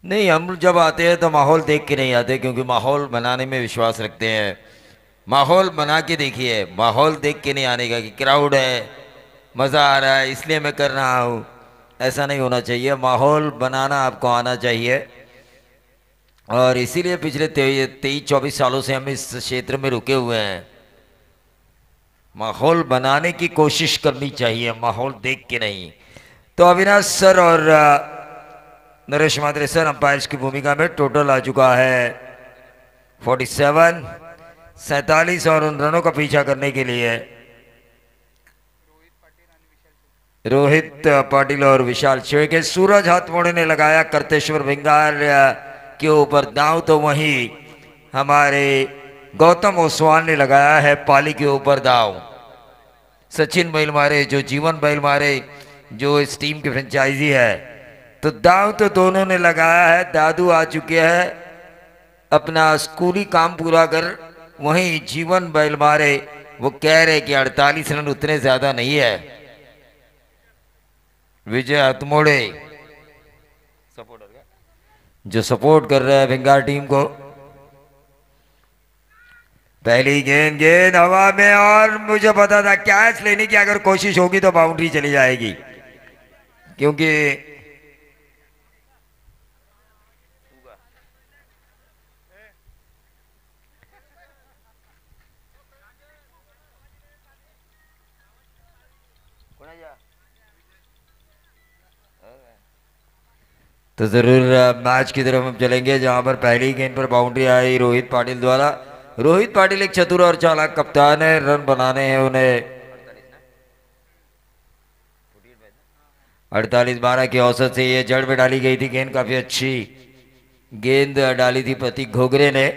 नहीं, हम जब आते हैं तो माहौल देख के नहीं आते, क्योंकि माहौल बनाने में विश्वास रखते हैं. माहौल बना के देखिए, माहौल देख के नहीं आने का कि क्राउड है, मज़ा आ रहा है इसलिए मैं कर रहा हूँ. ऐसा नहीं होना चाहिए. माहौल बनाना आपको आना चाहिए. और इसीलिए पिछले 23-24 सालों से हम इस क्षेत्र में रुके हुए हैं. माहौल बनाने की कोशिश करनी चाहिए, माहौल देख के नहीं. तो अविनाश सर और नरेश मात्रे सर अंपायर्स की भूमिका में. टोटल आ चुका है 47 और उन रनों का पीछा करने के लिए रोहित पाटिल और विशाल शेळके. सूरज हाथमोड़े ने लगाया करतेश्वर भिंगार के ऊपर दांव, तो वहीं हमारे गौतम ओसवाल ने लगाया है पाली के ऊपर दांव. सचिन बैलमारे जो जीवन बैलमारे जो इस टीम की फ्रेंचाइजी है, तो दांव तो दोनों ने लगाया है. दादू आ चुके हैं अपना स्कूली काम पूरा कर. वहीं जीवन बैलमारे वो कह रहे कि 48 रन उतने ज्यादा नहीं है. विजय हथमोड़े जो सपोर्ट कर रहा है भिंगार टीम को. पहली गेंद हवा में, और मुझे पता था कैच लेने की अगर कोशिश होगी तो बाउंड्री चली जाएगी, क्योंकि तो जरूर मैच की तरफ हम चलेंगे, जहां पर पहली गेंद पर बाउंड्री आई रोहित पाटिल द्वारा. रोहित पाटिल एक चतुर और चालाक कप्तान है. रन बनाने हैं उन्हें. 48-12 की औसत से ये जड़ में डाली गई थी गेंद. काफी अच्छी गेंद डाली थी प्रतीक घोगरे ने.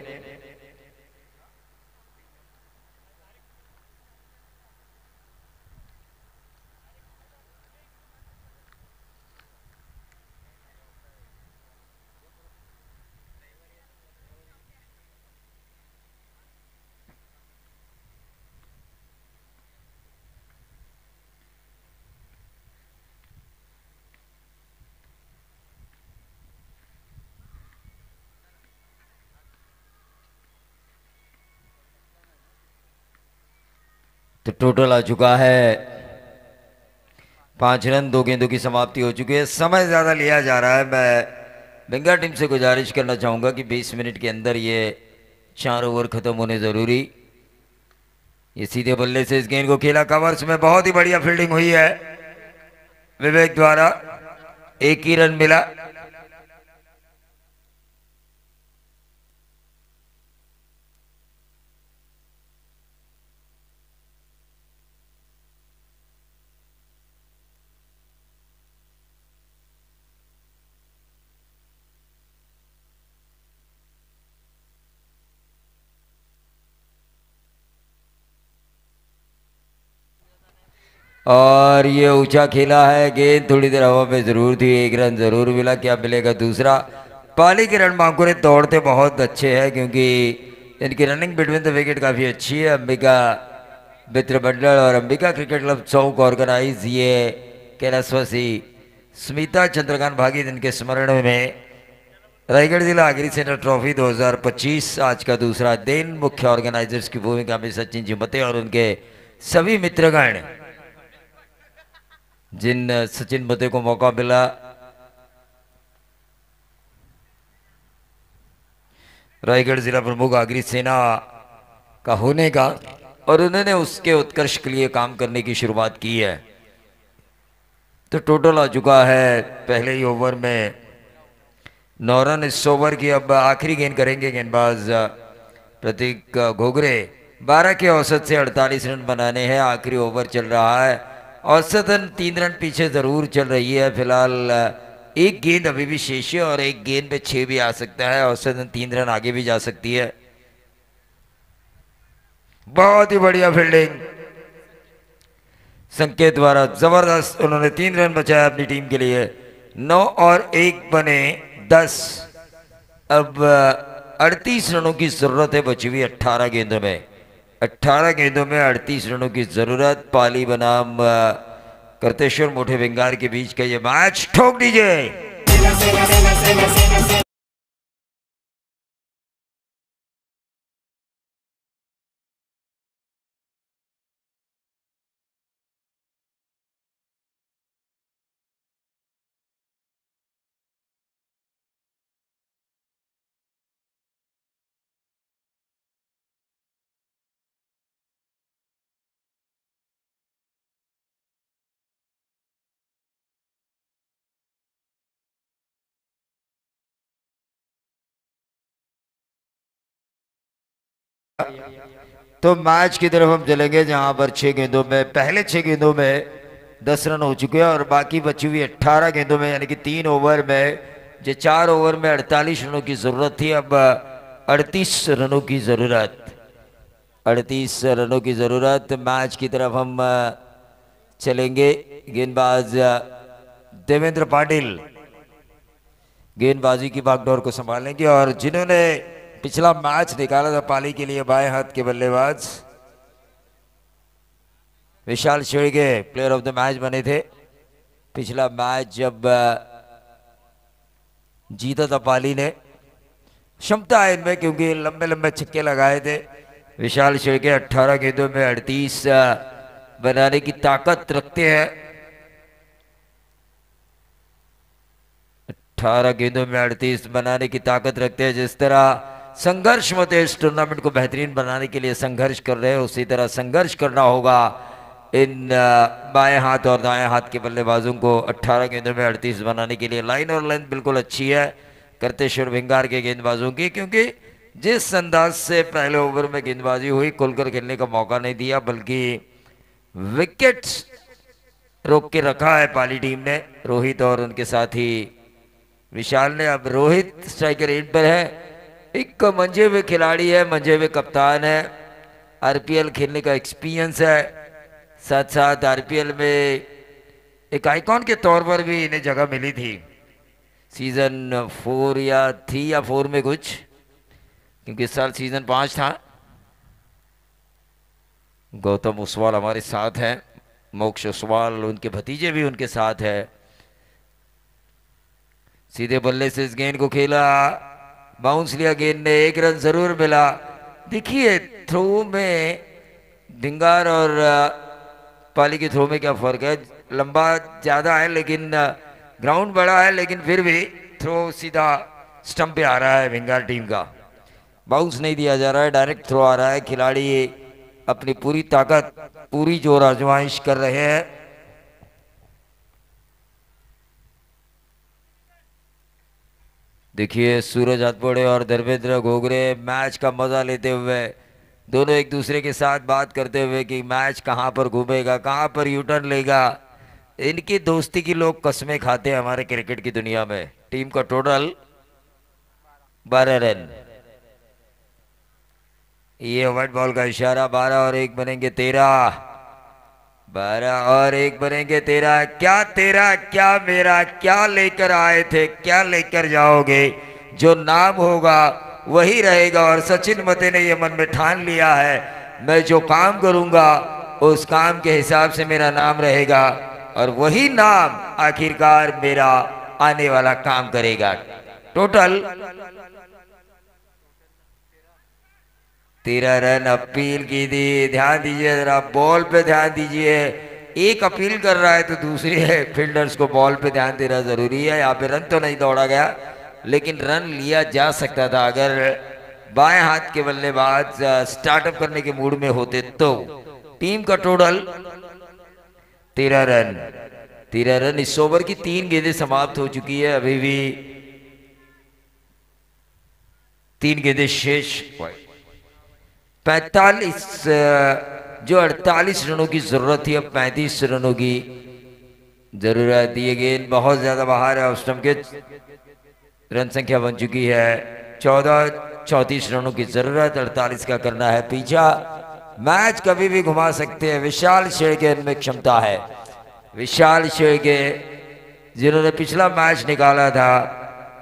तो टोटल आ चुका है 5 रन. 2 गेंदों की समाप्ति हो चुकी है. समय ज़्यादा लिया जा रहा है. मैं बेंगाल टीम से गुजारिश करना चाहूँगा कि 20 मिनट के अंदर ये 4 ओवर ख़त्म होने ज़रूरी. ये सीधे बल्ले से इस गेंद को खेला कवर्स में, बहुत ही बढ़िया फील्डिंग हुई है विवेक द्वारा, एक ही रन मिला। और ये ऊंचा खेला है गेंद, थोड़ी देर हवा में जरूर थी, एक रन जरूर मिला। क्या मिलेगा दूसरा? पाली के रन बांकुरे दौड़ते बहुत अच्छे हैं क्योंकि इनकी रनिंग बिटवीन द विकेट काफ़ी अच्छी है। अंबिका मित्र मंडल और अंबिका क्रिकेट क्लब चौक ऑर्गेनाइज ये कैलाशवासी स्मिता चंद्रकांत भागी जिनके स्मरण में रायगढ़ जिला आगरी सेना ट्रॉफी 2025 आज का दूसरा दिन। मुख्य ऑर्गेनाइजर्स की भूमिका में सचिन जी मते और उनके सभी मित्रगण, जिन सचिन मते को मौका मिला रायगढ़ जिला प्रमुख आगरी सेना का होने का, और उन्होंने उसके उत्कर्ष के लिए काम करने की शुरुआत की है। तो टोटल आ चुका है पहले ही ओवर में 9 रन। इस ओवर की अब आखिरी गेंद करेंगे गेंदबाज प्रतीक घोगरे। 12 के औसत से 48 रन बनाने हैं, आखिरी ओवर चल रहा है। औसतन 3 रन पीछे जरूर चल रही है फिलहाल। एक गेंद अभी भी शेष है और एक गेंद पे 6 भी आ सकता है, औसतन 3 रन आगे भी जा सकती है। बहुत ही बढ़िया फील्डिंग संकेत द्वारा, जबरदस्त। उन्होंने 3 रन बचाया अपनी टीम के लिए। 9 और 1 बने 10। अब 38 रनों की जरूरत है बची हुई 18 गेंदों में। 18 गेंदों में 38 रनों की जरूरत। पाली बनाम करतेश्वर मोठे विंगार के बीच का ये मैच। ठोक दीजिए। तो मैच की तरफ हम चलेंगे जहां पर 6 गेंदों में, पहले 6 गेंदों में 10 रन हो चुके हैं और बाकी बची हुई 18 गेंदों में, यानी कि 3 ओवर में, जो 4 ओवर में 48 रनों की जरूरत थी, अब 38 रनों की जरूरत। 38 रनों की जरूरत। मैच की तरफ हम चलेंगे। गेंदबाज देवेंद्र पाटिल गेंदबाजी की बागडोर को संभालेंगे और जिन्होंने पिछला मैच निकाला था पाली के लिए, बाएं हाथ के बल्लेबाज Vishal Shedge player of the match बने थे। पिछला मैच जब जीता था पाली ने, क्षमता है इनमें क्योंकि लंबे लंबे छक्के लगाए थे। विशाल शेड़गे 18 गेंदों में 38 बनाने की ताकत रखते हैं। 18 गेंदों में 38 बनाने की ताकत रखते हैं। जिस तरह संघर्ष मत इस टूर्नामेंट को बेहतरीन बनाने के लिए संघर्ष कर रहे हैं, उसी तरह संघर्ष करना होगा इन बाएं हाथ और दाएं हाथ के बल्लेबाजों को 18 गेंदों में 38 बनाने के लिए। लाइन और लेंथ बिल्कुल अच्छी है करतेश्वर भिंगार के गेंदबाजों की, क्योंकि जिस अंदाज से पहले ओवर में गेंदबाजी हुई, खुलकर खेलने का मौका नहीं दिया, बल्कि विकेट्स रोक के रखा है पाली टीम ने। रोहित और उनके साथी विशाल ने। अब रोहित स्ट्राइकर एंड पर है, एक मंजे हुए खिलाड़ी है, मंजे हुए कप्तान है, आरपीएल खेलने का एक्सपीरियंस है, साथ साथ आरपीएल में एक आइकॉन के तौर पर भी इन्हें जगह मिली थी सीजन 4 या 3 या 4 में कुछ, क्योंकि इस साल सीजन 5 था। गौतम ओसवाल हमारे साथ हैं, मोक्ष ओसवाल, उनके भतीजे भी उनके साथ है। सीधे बल्ले से इस गेंद को खेला, बाउंस लिया गेंद ने, 1 रन जरूर मिला। देखिए थ्रो में भिंगार और पाली के थ्रो में क्या फर्क है, लंबा ज्यादा है लेकिन ग्राउंड बड़ा है, लेकिन फिर भी थ्रो सीधा स्टंप पे आ रहा है भिंगार टीम का। बाउंस नहीं दिया जा रहा है, डायरेक्ट थ्रो आ रहा है। खिलाड़ी अपनी पूरी ताकत, पूरी जोर आजमाइश कर रहे हैं। देखिए सूरज हथबोड़े और धर्मेंद्र घोगरे मैच का मजा लेते हुए, दोनों एक दूसरे के साथ बात करते हुए कि मैच कहां पर घूमेगा, कहां पर यूटर्न लेगा। इनकी दोस्ती की लोग कसमें खाते हैं हमारे क्रिकेट की दुनिया में। टीम का टोटल 12 रन। ये व्हाइट बॉल का इशारा, 12 और 1 बनेंगे 13। 12 और 1 बनेंगे 13। क्या तेरा क्या मेरा, क्या लेकर आए थे, क्या लेकर जाओगे। जो नाम होगा वही रहेगा। और सचिन मते ने यह मन में ठान लिया है, मैं जो काम करूंगा उस काम के हिसाब से मेरा नाम रहेगा, और वही नाम आखिरकार मेरा आने वाला काम करेगा। टोटल 13 रन अपील की थी। ध्यान दीजिए जरा, बॉल पे ध्यान दीजिए। एक अपील कर रहा है तो दूसरी है फील्डर्स को बॉल पे ध्यान देना जरूरी है। यहाँ पे रन तो नहीं दौड़ा गया, लेकिन रन लिया जा सकता था अगर बाएं हाथ के बल्लेबाज स्टार्टअप करने के मूड में होते तो। टीम का टोटल 13 रन। 13 रन। इस ओवर की 3 गेंदें समाप्त हो चुकी है, अभी भी 3 गेंदें शेष। 45 जो 48 रनों की जरूरत थी, अब 35 रनों की जरूरत। ये गेंद बहुत ज्यादा बाहर है, स्टंप के रन संख्या बन चुकी है 14। 34 रनों की जरूरत, 48 का करना है पीछा। मैच कभी भी घुमा सकते हैं, विशाल शेरगे इनमें क्षमता है। विशाल शेरगे जिन्होंने पिछला मैच निकाला था,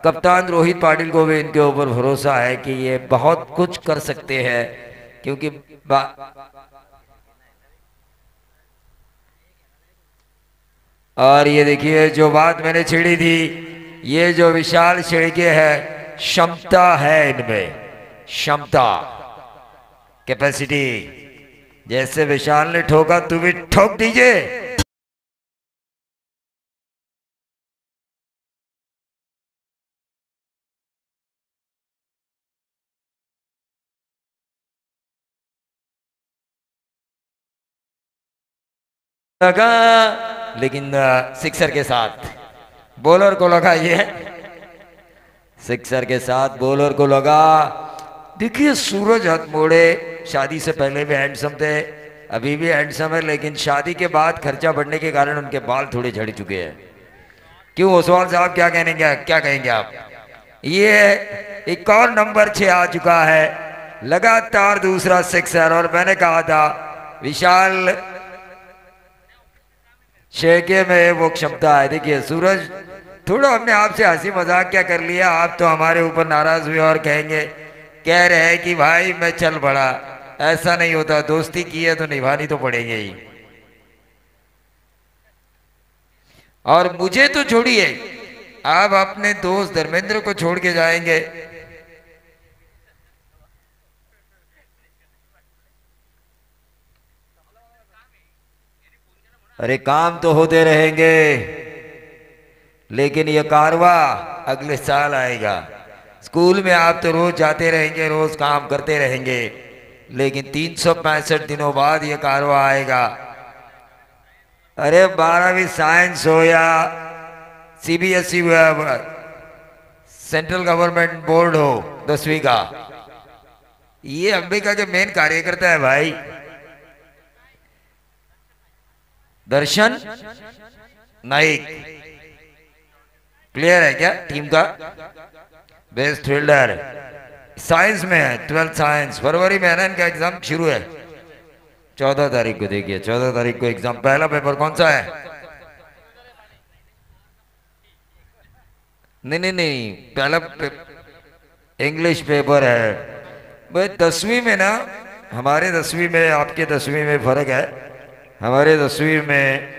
कप्तान रोहित पाटिल को भी इनके ऊपर भरोसा है कि ये बहुत कुछ कर सकते हैं, क्योंकि और ये देखिए जो बात मैंने छेड़ी थी, ये जो विशाल शेरगे है, क्षमता है इनमें, क्षमता, कैपेसिटी। जैसे विशाल ने ठोका तू भी ठोक दीजिए। लेकिन सिक्सर के साथ बॉलर को लगा, ये सिक्सर के साथ बॉलर को लगा। देखिए सूरज हथमोड़े शादी से पहले भी हैंडसम थे, अभी भी हैंडसम है, लेकिन शादी के बाद खर्चा बढ़ने के कारण उनके बाल थोड़े झड़ चुके हैं। क्यों ओसवाल साहब, क्या कहेंगे, क्या कहेंगे आप। ये एक और नंबर 6 आ चुका है, लगातार दूसरा सिक्सर। और मैंने कहा था विशाल शेरगे में वो क्षमता है। देखिए सूरज, थोड़ा हमने आपसे हंसी मजाक क्या कर लिया, आप तो हमारे ऊपर नाराज हुए और कहेंगे, कह रहे हैं कि भाई मैं चल पड़ा। ऐसा नहीं होता, दोस्ती की है तो निभानी तो पड़ेगी ही। और मुझे तो छोड़िए, आप अपने दोस्त धर्मेंद्र को छोड़ के जाएंगे। अरे काम तो होते रहेंगे, लेकिन ये कारवा अगले साल आएगा। स्कूल में आप तो रोज जाते रहेंगे, रोज काम करते रहेंगे, लेकिन 365 दिनों बाद ये कारवा आएगा। अरे 12वीं साइंस हो या सीबीएसई सेंट्रल गवर्नमेंट बोर्ड हो 10वीं का, ये अंबिका के मेन कार्यकर्ता है भाई। दर्शन नाइक प्लेयर है क्या टीम का, बेस्ट फील्डर, साइंस में है, 12th साइंस। फरवरी में है ना इनका एग्जाम शुरू है, 14 तारीख को। देखिए 14 तारीख को एग्जाम। पहला पेपर कौन सा है। नहीं नहीं नहीं, पहला इंग्लिश पेपर है भाई। 10वीं में ना, हमारे 10वीं में आपके 10वीं में फर्क है। हमारे 10वीं में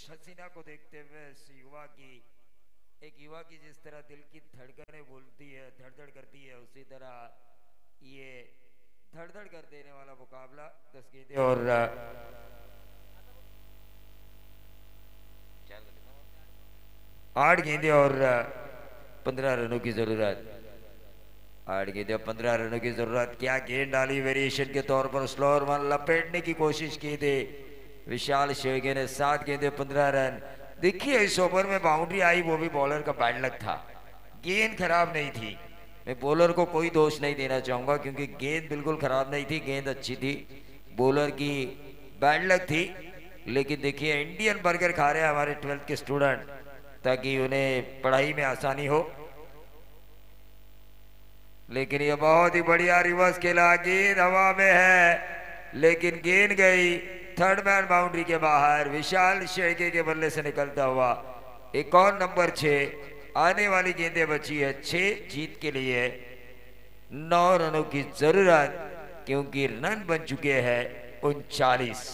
हसीना को देखते हुए एक युवा की जिस तरह दिल की धड़कनें बोलती है, धड़धड़ करती है, उसी तरह ये धड़धड़ कर देने वाला मुकाबला 10 गेंदें और 8 गेंदें और 15 रनों की जरूरत। 8 गेंदें और 15 रनों की जरूरत। क्या गेंद डाली वेरिएशन के तौर पर, स्लोअर वन लपेटने की कोशिश की थी विशाल शेरगे ने। 7 गेंदें 15 रन। देखिए इस ओवर में बाउंड्री आई, वो भी बॉलर का बैड लक था, गेंद खराब नहीं थी। मैं बॉलर को कोई दोष नहीं देना चाहूंगा क्योंकि गेंद बिल्कुल खराब नहीं थी, गेंद अच्छी थी, बॉलर की बैड लक थी। लेकिन देखिए इंडियन बर्गर खा रहे हैं हमारे 12th के स्टूडेंट ताकि उन्हें पढ़ाई में आसानी हो। लेकिन ये बहुत ही बढ़िया रिवर्स खेला, गेंद हवा में है लेकिन गेंद गई थर्ड मैन बाउंड्री के बाहर, विशाल शेरगे के बल्ले से निकलता हुआ। एक और नंबर 6 आने वाली गेंदें बची है 6 जीत के लिए 9 रनों की जरूरत क्योंकि रन बन चुके हैं 39।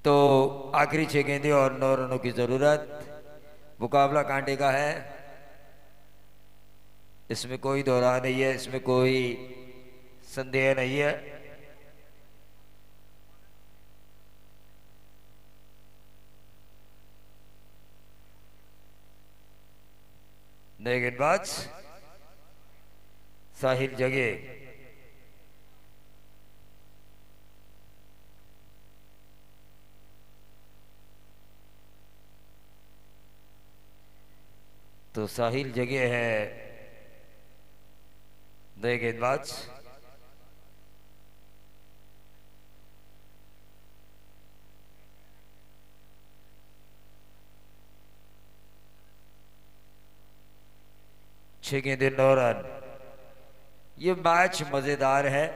तो आखिरी 6 गेंदें और 9 रनों की जरूरत। मुकाबला कांटे का है, इसमें कोई दोहरा नहीं है, इसमें कोई संदेह नहीं है। नए गेंदबाज साहिल जगे। तो साहिल जगह है नए गेंदबाज। छह गेंदें 9 रन। ये मैच मजेदार है।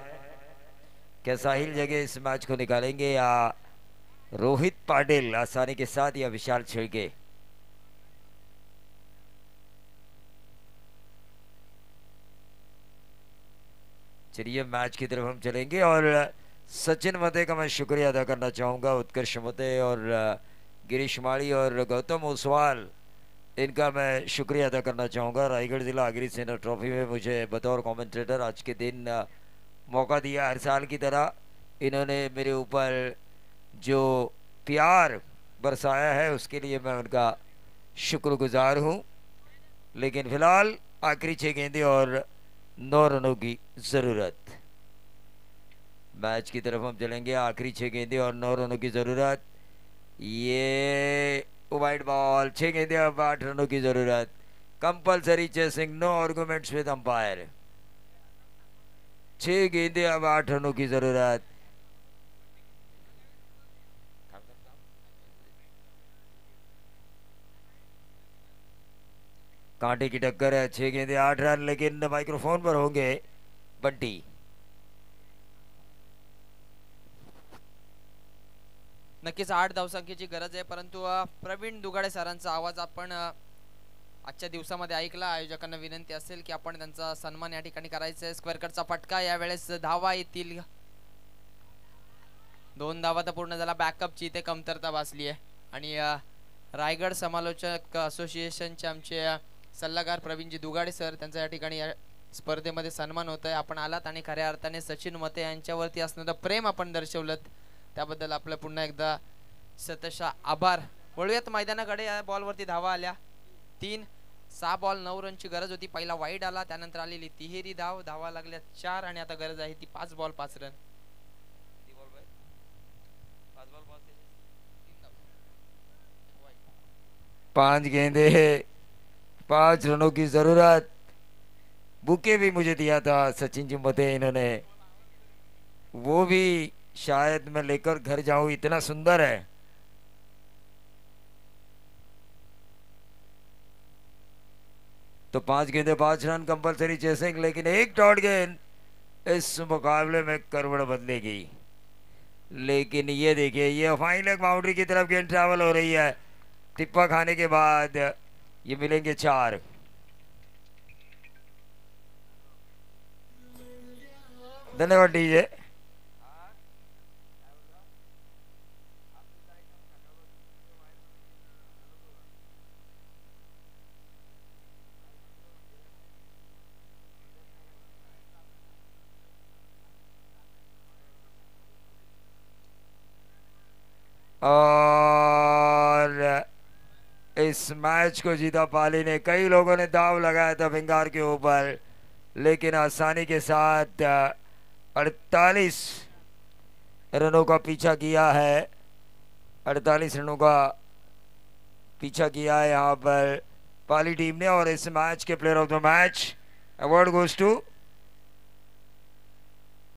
क्या साहिल जगह इस मैच को निकालेंगे या रोहित पाटिल आसानी के साथ या विशाल शेरगे? चलिए मैच की तरफ हम चलेंगे और सचिन मते का मैं शुक्रिया अदा करना चाहूँगा, उत्कर्ष मते और गिरीश माड़ी और गौतम ओसवाल, इनका मैं शुक्रिया अदा करना चाहूँगा। रायगढ़ जिला आगरी सेना ट्रॉफी में मुझे बतौर कमेंटेटर आज के दिन मौका दिया। हर साल की तरह इन्होंने मेरे ऊपर जो प्यार बरसाया है उसके लिए मैं उनका शुक्रगुजार हूँ। लेकिन फिलहाल आखिरी 6 गेंदें और 9 रनों की जरूरत। मैच की तरफ हम चलेंगे। आखिरी 6 गेंदें और 9 रनों की जरूरत। ये वाइड बॉल, 6 गेंदें और 8 रनों की जरूरत। कंपलसरी चेसिंग, नो आर्गुमेंट्स विद अंपायर। 6 गेंदें अब 8 रनों की जरूरत। कांटे की टक्कर है, 6 गेंदें 8 रन। लेकिन माइक्रोफोन पर होंगे बंटी। नक्कीच 8 धावसंख्येची गरज आहे, परंतु प्रवीण दुगाडे सरांचा आवाज आपण आजच्या दिवसामध्ये ऐकला। आयोजकांना विनंती असेल की आपण त्यांचा सन्मान या ठिकाणी करायचा आहे। स्क्वेअर कटचा फटका, यावेळेस धावा येतील 2 धावा तर पूर्ण झाला, बॅकअपची इथे कमतरता भासली आहे। आणि रायगड समालोचक असोसिएशनचे आमचे सल्लागार प्रवीणजी दुगाडे सर, त्यांचा या ठिकाणी या स्पर्धेमध्ये सन्मान होत आहे। आपण आलात आणि खऱ्या अर्थाने सचिन मते यांच्यावरती असणारं प्रेम आपण दर्शवलं, त्याबद्दल आपलं पुन्हा एकदा सतशा आभार। वळूयात मैदानाकडे। या बॉलवरती धावा आल्या 3, 6 बॉल 9 रनची गरज होती। पहिला वाईड आला, त्यानंतर आलेली तिहेरी धाव, धावा लागल्या 4 आणि आता गरज आहे ती 5 बॉल 5 रन। 5 गेंदें 5 रनों की जरूरत। बुके भी मुझे दिया था सचिन जी मते, इन्होंने वो भी शायद मैं लेकर घर जाऊं, इतना सुंदर है। तो 5 गेंदें 5 रन, कंपलसरी चेसिंग। लेकिन एक डॉट गेंद इस मुकाबले में करवट बदलेगी। लेकिन ये देखिए, ये फाइन लेग बाउंड्री की तरफ गेंद ट्रैवल हो रही है। टिप्पा खाने के बाद ये मिलेंगे 4। धन्यवाद डीजे। और इस मैच को जीता पाली ने। कई लोगों ने दाव लगाया था भिंगार के ऊपर, लेकिन आसानी के साथ 48 रनों का पीछा किया है। 48 रनों का पीछा किया है यहाँ पर पाली टीम ने। और इस मैच के player of the match award goes to